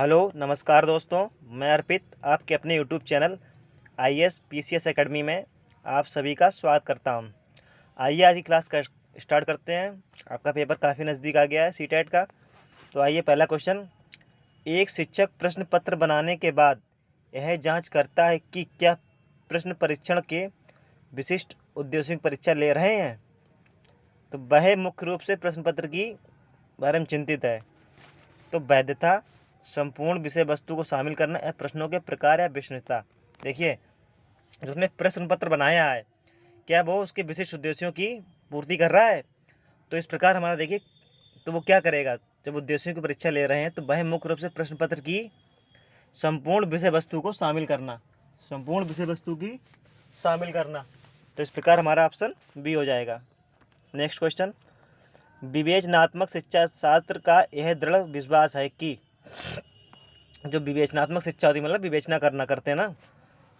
Hello नमस्कार दोस्तों, मैं अर्पित आपके अपने YouTube channel IAS PCS academy में आप सभी का स्वागत करता हूं। आइए आज की क्लास का स्टार्ट करते हैं। आपका पेपर काफ़ी नज़दीक आ गया है सीटेट का। तो आइए पहला क्वेश्चन। एक शिक्षक प्रश्न पत्र बनाने के बाद यह जांच करता है कि क्या प्रश्न परीक्षण के विशिष्ट उद्देश्यों की परीक्षा ले रहे हैं। तो वह मुख्य रूप से प्रश्न पत्र की बारे में चिंतित है। तो वैधता, संपूर्ण विषय वस्तु को शामिल करना या प्रश्नों के प्रकार या विश्वसनीयता। देखिए, जो उसने प्रश्न पत्र बनाया है क्या वो उसके विशिष्ट उद्देश्यों की पूर्ति कर रहा है। तो इस प्रकार हमारा देखिए, तो वो क्या करेगा जब उद्देश्यों की परीक्षा ले रहे हैं, तो वह मुख्य रूप से प्रश्न पत्र की संपूर्ण विषय वस्तु को शामिल करना, संपूर्ण विषय वस्तु की शामिल करना। तो इस प्रकार हमारा ऑप्शन बी हो जाएगा। Next question. विवेचनात्मक शिक्षा शास्त्र का यह दृढ़ विश्वास है कि जो विवेचनात्मक शिक्षा होती है, मतलब विवेचना करते हैं ना,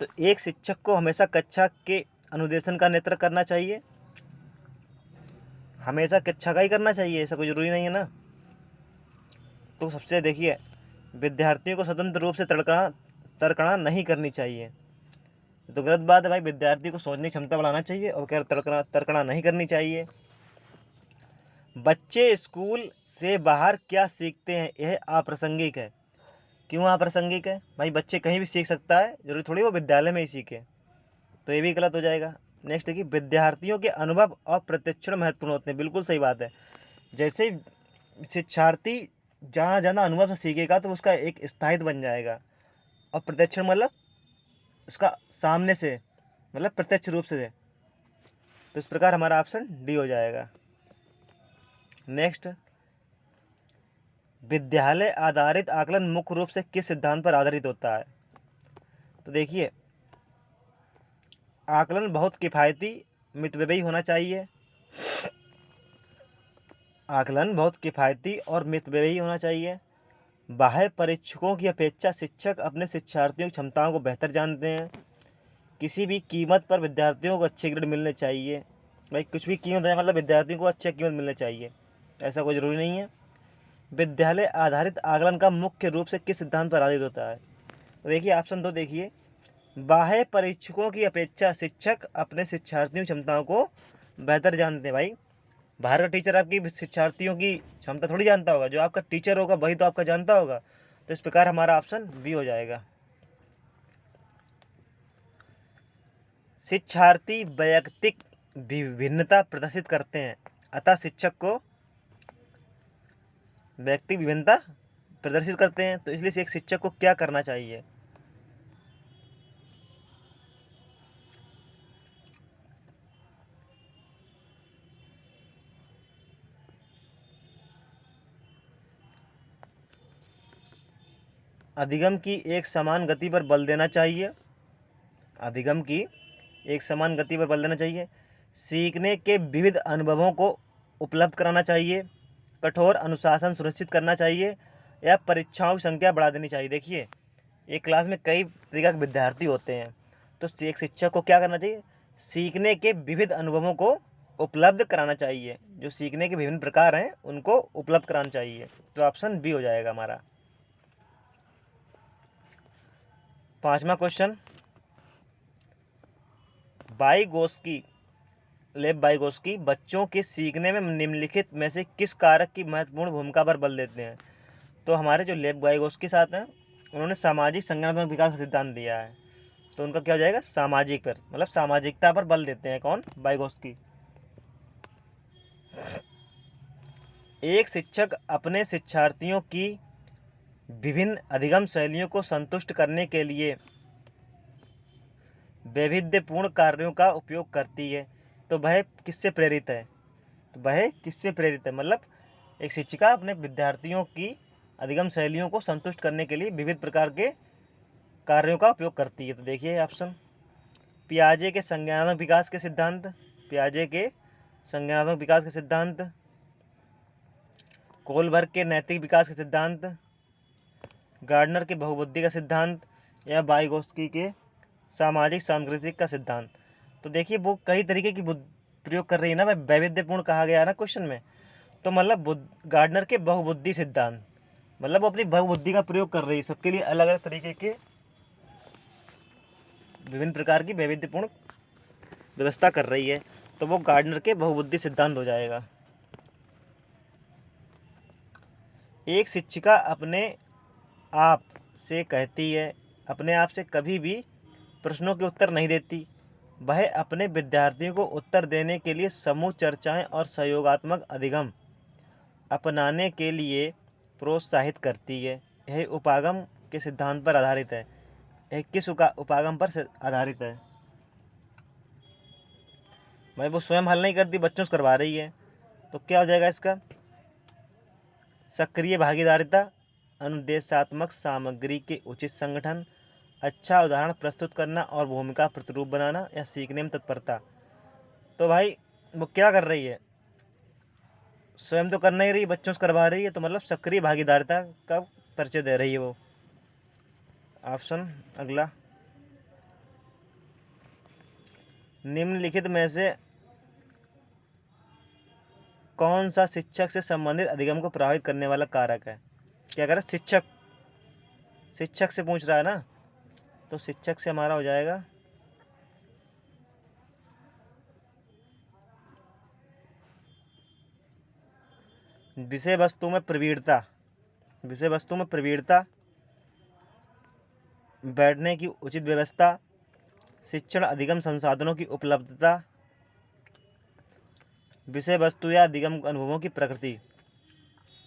तो एक शिक्षक को हमेशा कक्षा के अनुदेशन का नेतृत्व करना चाहिए। हमेशा कक्षा का ही करना चाहिए, ऐसा कोई ज़रूरी नहीं है ना। तो सबसे देखिए, विद्यार्थियों को स्वतंत्र रूप से तर्कना नहीं करनी चाहिए। तो गलत बात है भाई, विद्यार्थी को सोचने की क्षमता बढ़ाना चाहिए और क्या तर्कना नहीं करनी चाहिए। बच्चे स्कूल से बाहर क्या सीखते हैं यह अप्रासंगिक है। क्यों अप्रासंगिक है भाई? बच्चे कहीं भी सीख सकता है, जरूरी थोड़ी वो विद्यालय में ही सीखे। तो ये भी गलत हो जाएगा। नेक्स्ट देखिए, विद्यार्थियों के अनुभव और प्रशिक्षण महत्वपूर्ण होते हैं। बिल्कुल सही बात है। जैसे शिक्षार्थी जहाँ ज़्यादा अनुभव से सीखेगा तो उसका एक स्थायित्व बन जाएगा। और प्रशिक्षण मतलब उसका सामने से, मतलब प्रत्यक्ष रूप से। तो इस प्रकार हमारा ऑप्शन डी हो जाएगा। नेक्स्ट, विद्यालय आधारित आकलन मुख्य रूप से किस सिद्धांत पर आधारित होता है। तो देखिए, आकलन बहुत किफ़ायती, मितव्ययी होना चाहिए। आकलन बहुत किफ़ायती और मितव्ययी होना चाहिए। बाह्य परीक्षकों की अपेक्षा शिक्षक अपने शिक्षार्थियों की क्षमताओं को बेहतर जानते हैं। किसी भी कीमत पर विद्यार्थियों को अच्छे ग्रेड मिलने चाहिए। भाई कुछ भी कीमत है, मतलब विद्यार्थियों को अच्छे कीमत मिलने चाहिए, ऐसा कोई ज़रूरी नहीं है। विद्यालय आधारित आकलन का मुख्य रूप से किस सिद्धांत पर आधारित होता है। तो देखिए ऑप्शन 2 देखिए, बाह्य परीक्षकों की अपेक्षा शिक्षक अपने शिक्षार्थियों की क्षमताओं को बेहतर जानते हैं। भाई बाहर का टीचर आपकी शिक्षार्थियों की क्षमता थोड़ी जानता होगा, जो आपका टीचर होगा वही तो आपका जानता होगा। तो इस प्रकार हमारा ऑप्शन बी हो जाएगा। शिक्षार्थी वैयक्तिक विभिन्नता प्रदर्शित करते हैं, अतः शिक्षक को व्यक्ति विभिन्नता प्रदर्शित करते हैं, तो इसलिए एक शिक्षक को क्या करना चाहिए। अधिगम की एक समान गति पर बल देना चाहिए। अधिगम की एक समान गति पर बल देना चाहिए। सीखने के विविध अनुभवों को उपलब्ध कराना चाहिए। कठोर अनुशासन सुनिश्चित करना चाहिए, या परीक्षाओं की संख्या बढ़ा देनी चाहिए। देखिए, एक क्लास में कई तरीके के विद्यार्थी होते हैं, तो एक शिक्षक को क्या करना चाहिए, सीखने के विविध अनुभवों को उपलब्ध कराना चाहिए। जो सीखने के विभिन्न प्रकार हैं उनको उपलब्ध कराना चाहिए। तो ऑप्शन बी हो जाएगा हमारा। 5वां क्वेश्चन। लेव वाइगोस्की बच्चों के सीखने में निम्नलिखित में से किस कारक की महत्वपूर्ण भूमिका पर बल देते हैं। तो हमारे जो लेव वाइगोस्की साथ हैं, उन्होंने सामाजिक संज्ञानात्मक विकास का सिद्धांत दिया है। तो उनका क्या हो जाएगा, सामाजिक पर, मतलब सामाजिकता पर बल देते हैं। कौन? वाइगोस्की। एक शिक्षक अपने शिक्षार्थियों की विभिन्न अधिगम शैलियों को संतुष्ट करने के लिए वैविध्यपूर्ण कार्यों का उपयोग करती है, तो वह किससे प्रेरित है। तो वह किससे प्रेरित है, मतलब एक शिक्षिका अपने विद्यार्थियों की अधिगम शैलियों को संतुष्ट करने के लिए विविध प्रकार के कार्यों का उपयोग करती है। तो देखिए ऑप्शन, पियाजे के संज्ञानात्मक विकास के सिद्धांत, पियाजे के संज्ञानात्मक विकास के सिद्धांत, कोलबर्ग के नैतिक विकास के सिद्धांत, गार्डनर के बहुबुद्धि का सिद्धांत, या वाइगोस्की के सामाजिक सांस्कृतिक का सिद्धांत। तो देखिए, वो कई तरीके की प्रयोग कर रही है ना, वैविध्यपूर्ण कहा गया है ना क्वेश्चन में। तो मतलब गार्डनर के बहुबुद्धि सिद्धांत, मतलब वो अपनी बहुबुद्धि का प्रयोग कर रही है, सबके लिए अलग अलग तरीके के विभिन्न प्रकार की वैविध्यपूर्ण व्यवस्था कर रही है, तो वो गार्डनर के बहुबुद्धि सिद्धांत हो जाएगा। एक शिक्षिका अपने आप से कहती है, अपने आप से कभी भी प्रश्नों के उत्तर नहीं देती। वह अपने विद्यार्थियों को उत्तर देने के लिए समूह चर्चाएं और सहयोगात्मक अधिगम अपनाने के लिए प्रोत्साहित करती है। यह उपागम के सिद्धांत पर आधारित है। यह किस उपागम पर आधारित है? भाई वो स्वयं हल नहीं करती, बच्चों से करवा रही है, तो क्या हो जाएगा इसका? सक्रिय भागीदारिता, अनुदेशात्मक सामग्री के उचित संगठन, अच्छा उदाहरण प्रस्तुत करना और भूमिका प्रतिरूप बनाना, या सीखने में तत्परता। तो भाई वो क्या कर रही है? स्वयं तो कर नहीं रही, बच्चों से करवा रही है, तो मतलब सक्रिय भागीदारिता का परिचय दे रही है वो। ऑप्शन अगला, निम्नलिखित में से कौन सा शिक्षक से संबंधित अधिगम को प्रभावित करने वाला कारक है? क्या करें? शिक्षक से पूछ रहा है ना, तो शिक्षक से हमारा हो जाएगा विषय वस्तु में प्रवीणता। विषय वस्तु में प्रवीणता, बैठने की उचित व्यवस्था, शिक्षण अधिगम संसाधनों की उपलब्धता, विषय वस्तु या अधिगम अनुभवों की प्रकृति।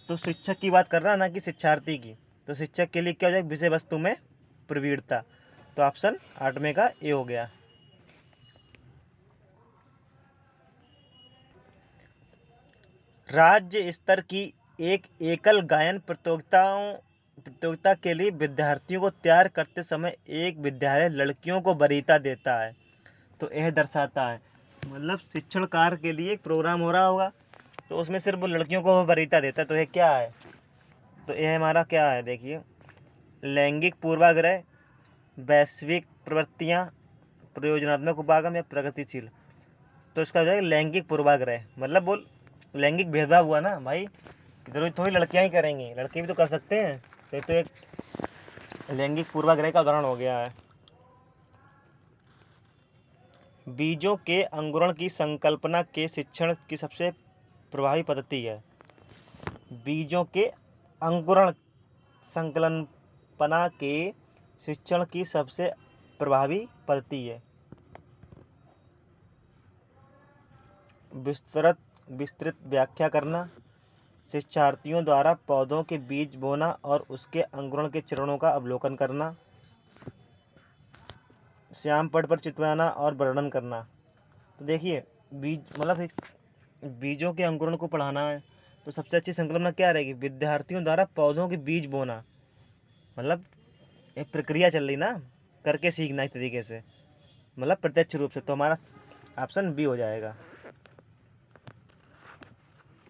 तो शिक्षक की बात कर रहा है ना कि शिक्षार्थी की, तो शिक्षक के लिए क्या हो जाएगा? विषय वस्तु में प्रवीणता। तो ऑप्शन 8 में का ए हो गया। राज्य स्तर की एक एकल गायन प्रतियोगिता के लिए विद्यार्थियों को तैयार करते समय एक विद्यालय लड़कियों को वरीयता देता है। तो यह दर्शाता है, मतलब शिक्षण कार्य के लिए एक प्रोग्राम हो रहा होगा, तो उसमें सिर्फ वो लड़कियों को वरीयता देता है। तो यह क्या है? तो यह हमारा क्या है? देखिए, लैंगिक पूर्वाग्रह, वैश्विक प्रवृत्तियाँ, प्रयोजनात्मक उपागम, या प्रगतिशील। तो इसका हो जाएगा लैंगिक पूर्वाग्रह। मतलब वो लैंगिक भेदभाव हुआ ना भाई, जरूरी थोड़ी लड़कियां ही करेंगी, लड़के भी तो कर सकते हैं। तो एक लैंगिक पूर्वाग्रह का उदाहरण हो गया है। बीजों के अंकुरण की संकल्पना के शिक्षण की सबसे प्रभावी पद्धति है। बीजों के अंकुरण संकल्पना के शिक्षण की सबसे प्रभावी पद्धति है विस्तृत व्याख्या करना, शिक्षार्थियों द्वारा पौधों के बीज बोना और उसके अंकुरण के चरणों का अवलोकन करना, श्याम पट पर चितवाना और वर्णन करना। तो देखिए, बीज मतलब बीजों के अंकुरण को पढ़ाना है, तो सबसे अच्छी संकल्पना क्या रहेगी? विद्यार्थियों द्वारा पौधों के बीज बोना, मतलब एक प्रक्रिया चल रही ना, करके सीखना एक तरीके से, मतलब प्रत्यक्ष रूप से। तो हमारा ऑप्शन बी हो जाएगा।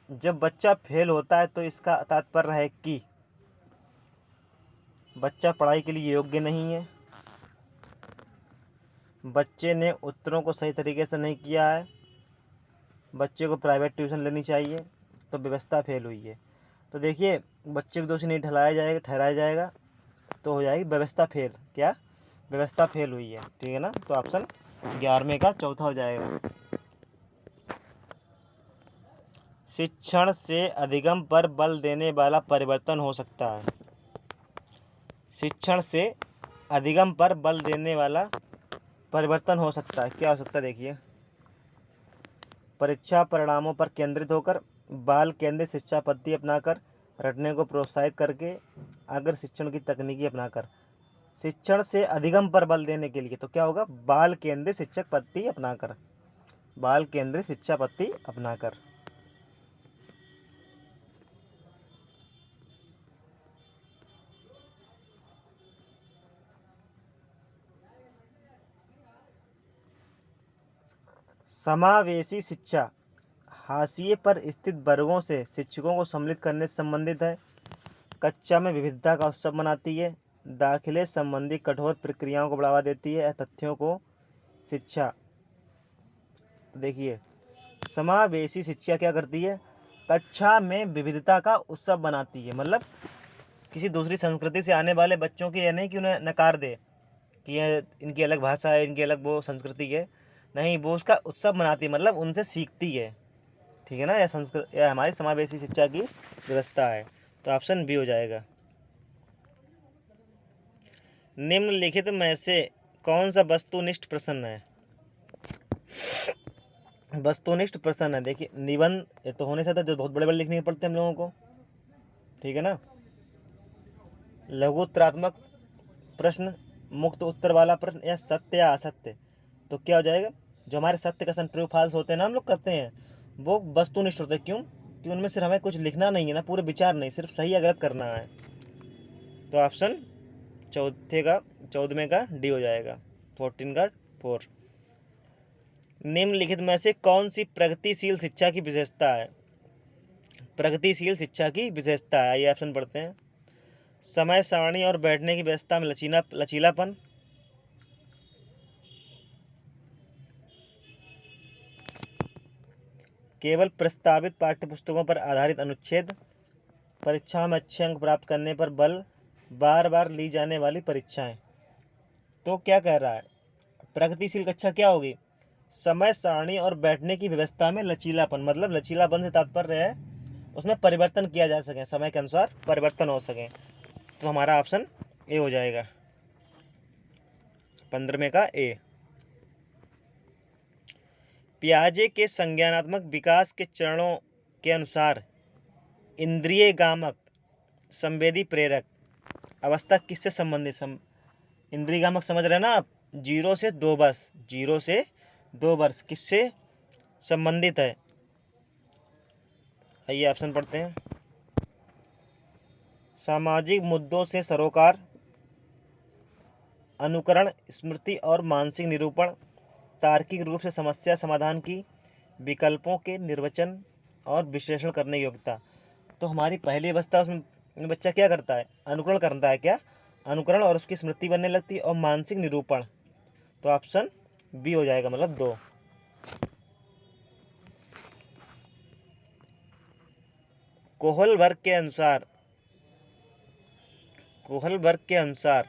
जब बच्चा फेल होता है तो इसका तात्पर्य है कि बच्चा पढ़ाई के लिए योग्य नहीं है, बच्चे ने उत्तरों को सही तरीके से नहीं किया है, बच्चे को प्राइवेट ट्यूशन लेनी चाहिए, तो व्यवस्था फेल हुई है। तो देखिए, बच्चे को दोषी नहीं ठहराया जाएगा, तो हो जाएगी व्यवस्था फेल। क्या? व्यवस्था फेल हुई है, ठीक है ना। तो ऑप्शन 11वें का चौथा हो जाएगा। शिक्षण से अधिगम पर बल देने वाला परिवर्तन हो सकता है। शिक्षण से अधिगम पर बल देने वाला परिवर्तन हो सकता है। क्या हो सकता है? देखिए, परीक्षा परिणामों पर केंद्रित होकर, बाल केंद्रित शिक्षा पद्धति अपनाकर, रटने को प्रोत्साहित करके, अगर शिक्षण की तकनीकी अपनाकर। शिक्षण से अधिगम पर बल देने के लिए तो क्या होगा? बाल केंद्रित शिक्षक पद्धति अपनाकर, बाल केंद्रित शिक्षा पद्धति अपनाकर। समावेशी शिक्षा हाशिए पर स्थित वर्गों से शिक्षकों को सम्मिलित करने से संबंधित है। कक्षा में विविधता का उत्सव मनाती है, दाखिले संबंधी कठोर प्रक्रियाओं को बढ़ावा देती है, तथ्यों को शिक्षा। तो देखिए, समावेशी शिक्षा क्या करती है? कक्षा में विविधता का उत्सव बनाती है, मतलब किसी दूसरी संस्कृति से आने वाले बच्चों की यह नहीं कि उन्हें नकार दे कि यह इनकी अलग भाषा है, इनकी अलग वो संस्कृति है। नहीं, वो उसका उत्सव मनाती है, मतलब उनसे सीखती है। ठीक है ना, यह हमारी समावेशी शिक्षा की व्यवस्था है। तो ऑप्शन बी हो जाएगा। निम्नलिखित में से कौन सा वस्तुनिष्ठ प्रश्न है? वस्तुनिष्ठ प्रश्न है, देखिए निबंध ये तो होने से था जो बहुत बड़े बड़े लिखने पड़ते हैं हम लोगों को। ठीक है ना, लघुत्तरात्मक प्रश्न, मुक्त उत्तर वाला प्रश्न, या सत्य या असत्य। तो क्या हो जाएगा, जो हमारे सत्य कथन ट्रू फॉल्स होते हैं ना हम लोग करते हैं, वो वस्तुनिष्ठ होते हैं। क्यों? कि उनमें सिर्फ हमें कुछ लिखना नहीं है ना, पूरे विचार नहीं, सिर्फ सही या गलत करना है। तो ऑप्शन चौदहवें का डी हो जाएगा, 14 का 4। निम्नलिखित में से कौन सी प्रगतिशील शिक्षा की विशेषता है? प्रगतिशील शिक्षा की विशेषता है, ये ऑप्शन पढ़ते हैं। समय सारणी और बैठने की व्यवस्था में लचीलापन, केवल प्रस्तावित पाठ्यपुस्तकों पर आधारित अनुच्छेद, परीक्षा में अच्छे अंक प्राप्त करने पर बल, बार बार ली जाने वाली परीक्षाएं। तो क्या कह रहा है, प्रगतिशील कक्षा क्या होगी? समय सारणी और बैठने की व्यवस्था में लचीलापन, मतलब लचीलापन से तात्पर्य है उसमें परिवर्तन किया जा सके, समय के अनुसार परिवर्तन हो सके। तो हमारा ऑप्शन ए हो जाएगा, 15वें का ए। पियाजे के संज्ञानात्मक विकास के चरणों के अनुसार इंद्रिय गामक संवेदी प्रेरक अवस्था किससे संबंधित? इंद्रिय गामक समझ रहे हैं ना आप, 0 से 2 वर्ष, 0 से 2 वर्ष किससे संबंधित है? आइए ऑप्शन पढ़ते हैं। सामाजिक मुद्दों से सरोकार, अनुकरण, स्मृति और मानसिक निरूपण, तार्किक रूप से समस्या समाधान की, विकल्पों के निर्वचन और विश्लेषण करने की योग्यता। तो हमारी पहली अवस्था उसमें बच्चा क्या करता है, अनुकरण करता है, क्या अनुकरण, और उसकी स्मृति बनने लगती है, और मानसिक निरूपण। तो ऑप्शन बी हो जाएगा, मतलब 2। कोहल वर्ग के अनुसार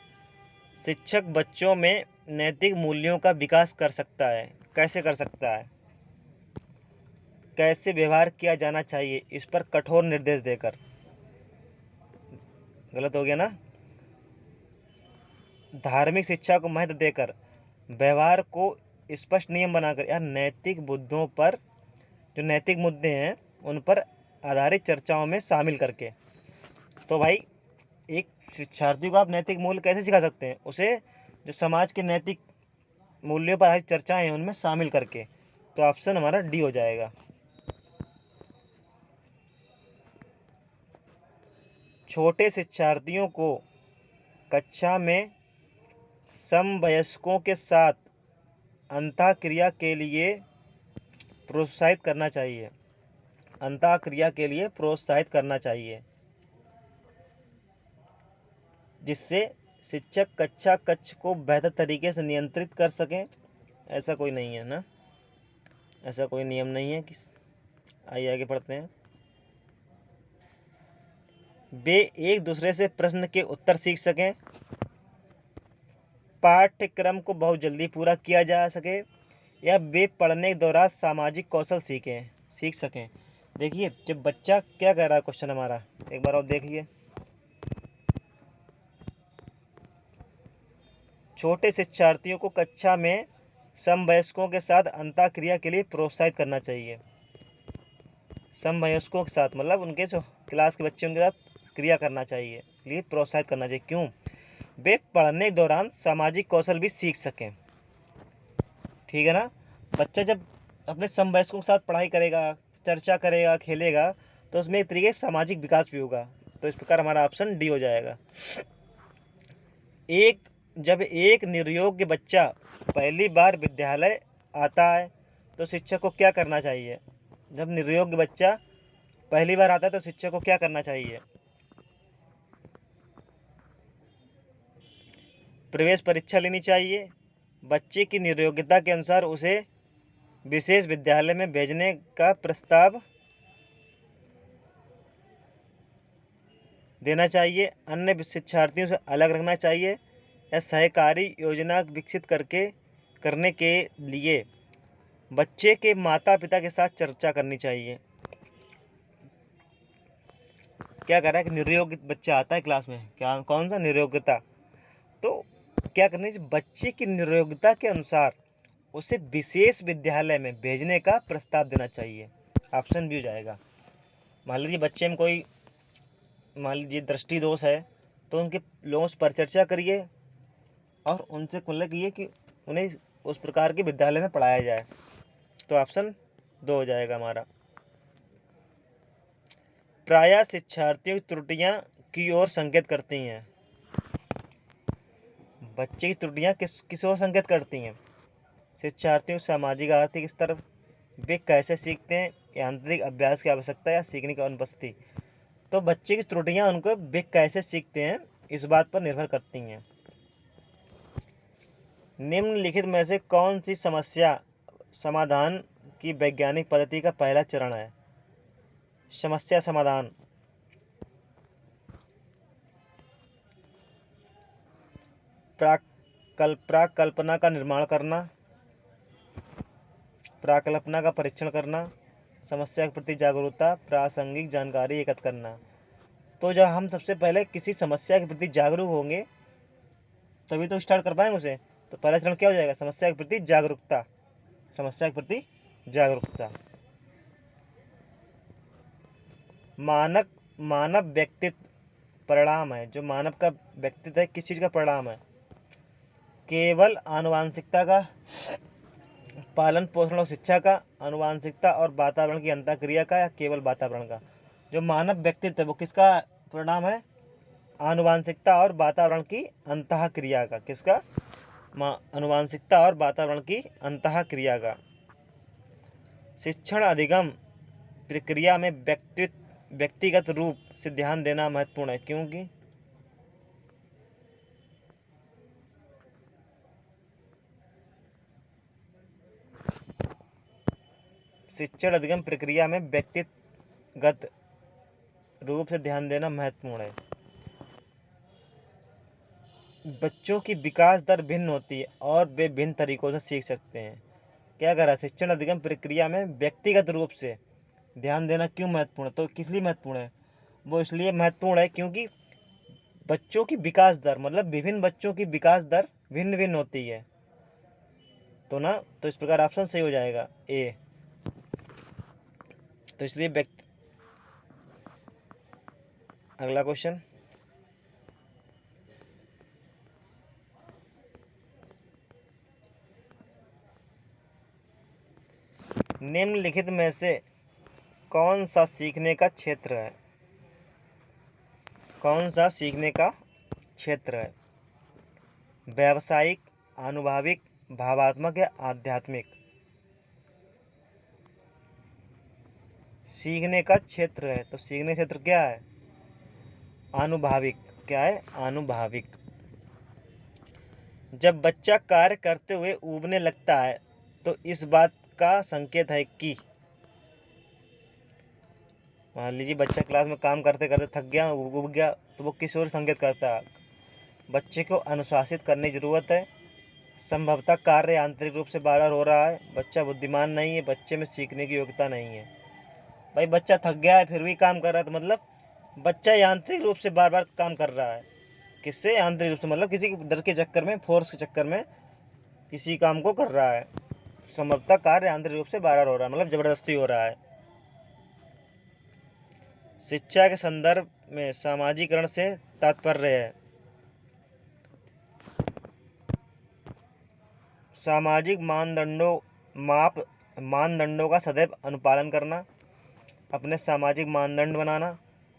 शिक्षक बच्चों में नैतिक मूल्यों का विकास कर सकता है। कैसे कर सकता है? कैसे व्यवहार किया जाना चाहिए, इस पर कठोर निर्देश देकर। गलत हो गया ना, धार्मिक शिक्षा को महत्व देकर, व्यवहार को स्पष्ट नियम बनाकर, या नैतिक मुद्दों पर, जो नैतिक मुद्दे हैं उन पर आधारित चर्चाओं में शामिल करके। तो भाई एक शिक्षार्थी को आप नैतिक मूल्य कैसे सिखा सकते हैं? उसे जो समाज के नैतिक मूल्यों पर आधारित चर्चाएं हैं उनमें शामिल करके। तो ऑप्शन हमारा डी हो जाएगा। छोटे शिक्षार्थियों को कक्षा में समवयस्कों के साथ अंतःक्रिया के लिए प्रोत्साहित करना चाहिए। अंतःक्रिया के लिए प्रोत्साहित करना चाहिए, जिससे शिक्षक कक्षा कक्ष को बेहतर तरीके से नियंत्रित कर सकें। ऐसा कोई नहीं है ना, ऐसा कोई नियम नहीं है कि। आइए आगे पढ़ते हैं। वे एक दूसरे से प्रश्न के उत्तर सीख सकें, पाठ्यक्रम को बहुत जल्दी पूरा किया जा सके, या वे पढ़ने के दौरान सामाजिक कौशल सीख सकें। देखिए जब बच्चा क्या कह रहा है, क्वेश्चन हमारा एक बार और देखिए। छोटे शिक्षार्थियों को कक्षा में समवयस्कों के साथ अंतःक्रिया के लिए प्रोत्साहित करना चाहिए। समवयस्कों के साथ मतलब उनके जो क्लास के बच्चे उनके साथ क्रिया करना चाहिए, लिए प्रोत्साहित करना चाहिए। क्यों? वे पढ़ने के दौरान सामाजिक कौशल भी सीख सकें। ठीक है ना, बच्चा जब अपने समवयस्कों के साथ पढ़ाई करेगा, चर्चा करेगा, खेलेगा, तो उसमें एक तरीके से सामाजिक विकास भी होगा। तो इस प्रकार हमारा ऑप्शन डी हो जाएगा। जब एक निर्योग्य बच्चा पहली बार विद्यालय आता है तो शिक्षक को क्या करना चाहिए? जब निर्योग्य बच्चा पहली बार आता है तो शिक्षक को क्या करना चाहिए? प्रवेश परीक्षा लेनी चाहिए, बच्चे की निर्योग्यता के अनुसार उसे विशेष विद्यालय में भेजने का प्रस्ताव देना चाहिए, अन्य शिक्षार्थियों से अलग रखना चाहिए, या सहकारी योजना विकसित करने के लिए बच्चे के माता पिता के साथ चर्चा करनी चाहिए। क्या कह रहा है कि निर्योग्य बच्चा आता है क्लास में, क्या कौन सा निर्योग्यता, तो क्या करनी चाहिए, बच्चे की निर्योग्यता के अनुसार उसे विशेष विद्यालय में भेजने का प्रस्ताव देना चाहिए। ऑप्शन बी हो जाएगा। मान लीजिए बच्चे में कोई, मान लीजिए दृष्टि दोष है, तो उनके लोगों से परिचर्चा करिए और उनसे मतलब ये कि उन्हें उस प्रकार के विद्यालय में पढ़ाया जाए। तो ऑप्शन 2 हो जाएगा हमारा। प्रायः शिक्षार्थियों की त्रुटियां की ओर संकेत करती हैं। बच्चे की त्रुटियां किस ओर संकेत करती हैं? शिक्षार्थियों सामाजिक आर्थिक स्तर, वे कैसे सीखते हैं, यांत्रिक अभ्यास की आवश्यकता या सीखने की अनुपस्थिति। तो बच्चे की त्रुटियां उनको वे कैसे सीखते हैं इस बात पर निर्भर करती हैं। निम्नलिखित में से कौन सी समस्या समाधान की वैज्ञानिक पद्धति का पहला चरण है? समस्या समाधान। प्राकल्पना का निर्माण करना, प्राकल्पना का परीक्षण करना, समस्या के प्रति जागरूकता, प्रासंगिक जानकारी एकत्र करना। तो जब हम सबसे पहले किसी समस्या के प्रति जागरूक होंगे तभी तो स्टार्ट कर पाएंगे उसे। तो पहला चरण क्या हो जाएगा? समस्या के प्रति जागरूकता। समस्या के प्रति जागरूकता। मानव व्यक्तित्व परिणाम है। जो मानव का व्यक्तित्व है किस चीज़ का परिणाम है? केवल आनुवांशिकता का, पालन पोषण और शिक्षा का, आनुवांशिकता और वातावरण की अंतःक्रिया का, या केवल वातावरण का? जो मानव व्यक्तित्व है वो किसका परिणाम है? आनुवांशिकता और वातावरण की अंतःक्रिया का। किसका? आनुवांशिकता और वातावरण की अंतःक्रिया का। शिक्षण अधिगम प्रक्रिया में व्यक्तिगत रूप से ध्यान देना महत्वपूर्ण है, क्योंकि शिक्षण अधिगम प्रक्रिया में व्यक्तिगत रूप से ध्यान देना महत्वपूर्ण है। बच्चों की विकास दर भिन्न होती है और वे भिन्न तरीकों से सीख सकते हैं। क्या कह रहा है? शिक्षण अधिगम प्रक्रिया में व्यक्तिगत रूप से ध्यान देना क्यों महत्वपूर्ण है? तो किस लिए महत्वपूर्ण है? वो इसलिए महत्वपूर्ण है क्योंकि बच्चों की विकास दर, मतलब विभिन्न बच्चों की विकास दर भिन्न भिन्न होती है। तो इस प्रकार ऑप्शन सही हो जाएगा ए। तो इसलिए अगला क्वेश्चन, निम्नलिखित में से कौन सा सीखने का क्षेत्र है? कौन सा सीखने का क्षेत्र है? व्यावसायिक, आनुभविक, भावात्मक या आध्यात्मिक? सीखने का क्षेत्र है तो सीखने का क्षेत्र क्या है? आनुभविक। क्या है? आनुभविक। जब बच्चा कार्य करते हुए ऊबने लगता है तो इस बात का संकेत है कि, मान लीजिए बच्चा क्लास में काम करते करते थक गया, उब गया, तो वो किस ओर संकेत करता है? बच्चे को अनुशासित करने की जरूरत है, संभवतः कार्य यांत्रिक रूप से बार बार हो रहा है, बच्चा बुद्धिमान नहीं है, बच्चे में सीखने की योग्यता नहीं है। भाई बच्चा थक गया है फिर भी काम कर रहा है, तो मतलब बच्चा यांत्रिक रूप से बार बार काम कर रहा है। किससे? यांत्रिक रूप से, मतलब किसी डर के चक्कर में, फोर्स के चक्कर में किसी काम को कर रहा है। संभवतः कार्य यांत्रिक रूप से बार बार हो रहा है, मतलब जबरदस्ती हो रहा है। शिक्षा के संदर्भ में सामाजिकरण से तात्पर्य है सामाजिक मानदंडों का सदैव अनुपालन करना, अपने सामाजिक मानदंड बनाना,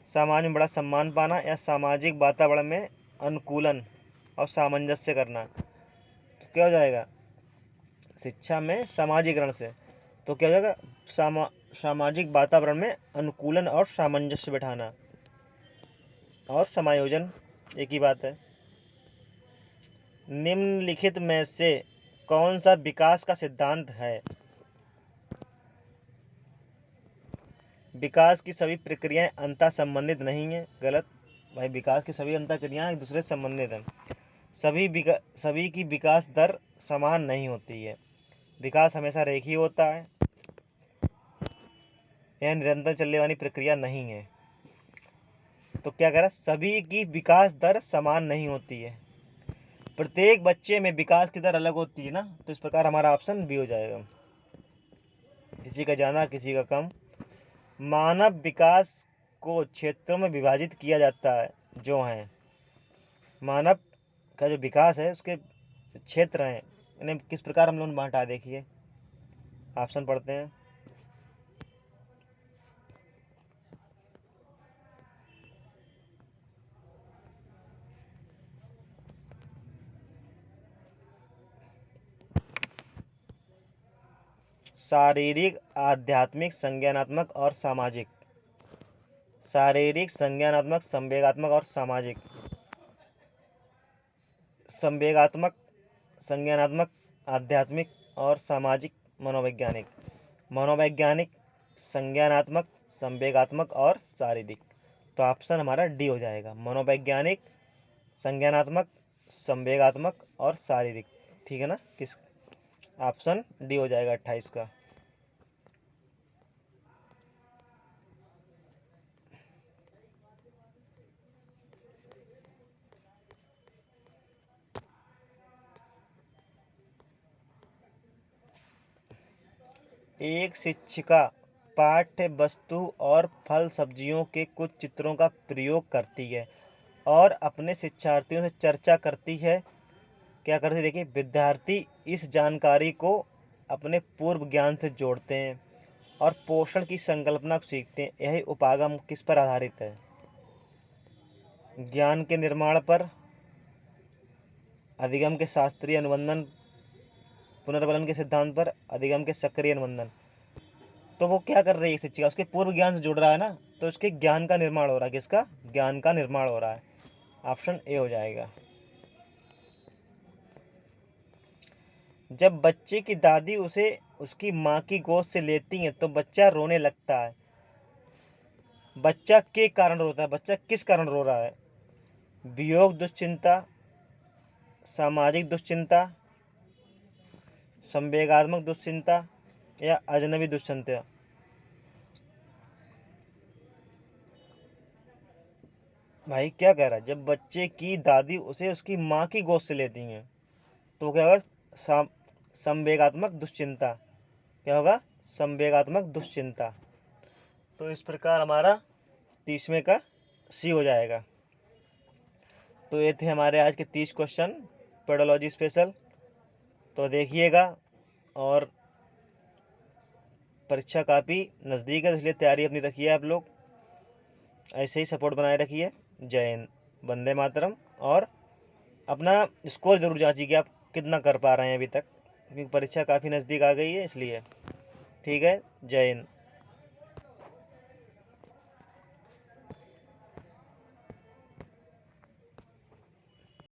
समाज में बड़ा सम्मान पाना, या सामाजिक वातावरण में अनुकूलन और सामंजस्य करना। तो क्या हो जाएगा? शिक्षा में सामाजिकरण से तो क्या हो जाएगा? सामाजिक वातावरण में अनुकूलन और सामंजस्य बिठाना और समायोजन, एक ही बात है। निम्नलिखित में से कौन सा विकास का सिद्धांत है? विकास की सभी प्रक्रियाएं अंतः संबंधित नहीं है, गलत। भाई विकास की सभी अंतःक्रियाएं एक दूसरे से संबंधित हैं। सभी की विकास दर समान नहीं होती है। विकास हमेशा रेखीय होता है, यह निरंतर चलने वाली प्रक्रिया नहीं है। तो क्या कह रहा है, सभी की विकास दर समान नहीं होती है, प्रत्येक बच्चे में विकास की दर अलग होती है ना। तो इस प्रकार हमारा ऑप्शन बी हो जाएगा, किसी का ज़्यादा किसी का कम। मानव विकास को क्षेत्रों में विभाजित किया जाता है जो हैं, मानव का जो विकास है उसके क्षेत्र हैं, इन्हें किस प्रकार हम लोग बांटा है, देखिए ऑप्शन पढ़ते हैं। शारीरिक, आध्यात्मिक, संज्ञानात्मक और सामाजिक। शारीरिक, संज्ञानात्मक, संवेगात्मक और सामाजिक। संवेगात्मक, संज्ञानात्मक, आध्यात्मिक और सामाजिक। मनोवैज्ञानिक। मनोवैज्ञानिक, संज्ञानात्मक, संवेगात्मक और शारीरिक। तो ऑप्शन हमारा डी हो जाएगा, मनोवैज्ञानिक, संज्ञानात्मक, संवेगात्मक और शारीरिक। ठीक है ना, किस ऑप्शन डी हो जाएगा 28 का। एक शिक्षिका पाठ्य वस्तु और फल सब्जियों के कुछ चित्रों का प्रयोग करती है और अपने शिक्षार्थियों से चर्चा करती है। क्या करती है, देखिए, विद्यार्थी इस जानकारी को अपने पूर्व ज्ञान से जोड़ते हैं और पोषण की संकल्पना को सीखते हैं। यही उपागम किस पर आधारित है, ज्ञान के निर्माण पर, अधिगम के शास्त्रीय अनुबंधन, पुनर्बलन के सिद्धांत पर, अधिगम के सक्रिय अनुबंधन। तो वो क्या कर रही है शिक्षिका, उसके पूर्व ज्ञान से जुड़ रहा है ना, तो उसके ज्ञान का निर्माण हो रहा है। किसका, ज्ञान का निर्माण हो रहा है। ऑप्शन ए हो जाएगा। जब बच्चे की दादी उसे उसकी माँ की गोद से लेती है तो बच्चा रोने लगता है। बच्चा के कारण रोता है, बच्चा किस कारण रो रहा है, वियोग दुश्चिंता, सामाजिक दुश्चिंता, संवेगात्मक दुश्चिंता या अजनबी दुश्चिंता। भाई क्या कह रहा है, जब बच्चे की दादी उसे उसकी माँ की गोद से लेती हैं तो क्या होगा, संवेगात्मक दुश्चिंता। क्या होगा, संवेगात्मक दुश्चिंता। तो इस प्रकार हमारा 30वें का सी हो जाएगा। तो ये थे हमारे आज के 30 क्वेश्चन पेडोलॉजी स्पेशल। तो देखिएगा, और परीक्षा काफ़ी नज़दीक है, इसलिए तैयारी अपनी रखिए आप लोग, ऐसे ही सपोर्ट बनाए रखिए। जय हिंद, वंदे मातरम। और अपना स्कोर जरूर जांचिए कि आप कितना कर पा रहे हैं अभी तक, क्योंकि परीक्षा काफ़ी नज़दीक आ गई है इसलिए। ठीक है, जय हिंद।